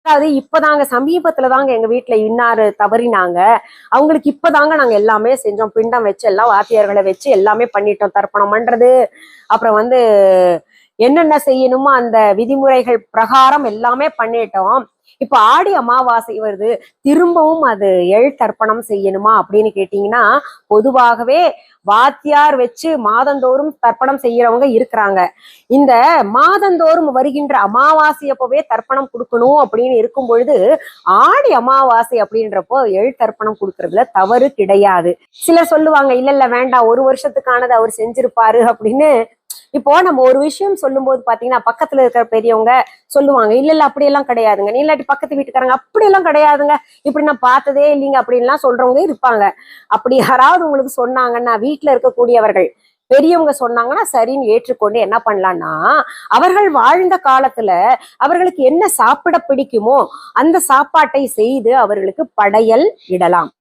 அதாவது இப்பதாங்க சமீபத்துலதாங்க எங்க வீட்டுல இன்னாரு தவறினாங்க. அவங்களுக்கு இப்பதாங்க நாங்க எல்லாமே செஞ்சோம். பிண்டம் வச்சு எல்லாம் வாத்தியார்களை வச்சு எல்லாமே பண்ணிட்டோம். தர்ப்பணம் பண்றது, அப்புறம் என்னென்ன செய்யணுமோ அந்த விதிமுறைகள் பிரகாரம் எல்லாமே பண்ணிட்டோம். இப்ப ஆடி அமாவாசை வருது, திரும்பவும் அது தர்ப்பணம் செய்யணுமா அப்படின்னு கேட்டீங்கன்னா, பொதுவாகவே வாத்தியார் வச்சு மாதந்தோறும் தர்ப்பணம் செய்யறவங்க இருக்கிறாங்க. இந்த மாதந்தோறும் வருகின்ற அமாவாசையப்பவே தர்ப்பணம் கொடுக்கணும் அப்படின்னு இருக்கும் பொழுது, ஆடி அமாவாசை அப்படின்றப்போ தர்ப்பணம் கொடுக்கறதுல தவறு கிடையாது. சிலர் சொல்லுவாங்க, இல்ல இல்ல வேண்டாம், ஒரு வருஷத்துக்கானது அவர் செஞ்சிருப்பாரு அப்படின்னு. இப்போ நம்ம ஒரு விஷயம் சொல்லும் போது பாத்தீங்கன்னா, பக்கத்துல இருக்கிற பெரியவங்க சொல்லுவாங்க, இல்ல இல்ல அப்படியெல்லாம் கிடையாதுங்க, நீ இல்லாட்டி பக்கத்து வீட்டுக்காரங்க அப்படியெல்லாம் கிடையாதுங்க, இப்படி நான் பார்த்ததே இல்லைங்க அப்படின்லாம் சொல்றவங்க இருப்பாங்க. அப்படி யாராவது உங்களுக்கு சொன்னாங்கன்னா, வீட்டுல இருக்கக்கூடியவர்கள் பெரியவங்க சொன்னாங்கன்னா சரின்னு ஏற்றுக்கொண்டு என்ன பண்ணலாம்னா, அவர்கள் வாழ்ந்த காலத்துல அவர்களுக்கு என்ன சாப்பிட பிடிக்குமோ அந்த சாப்பாட்டை செய்து அவர்களுக்கு படையல் இடலாம்.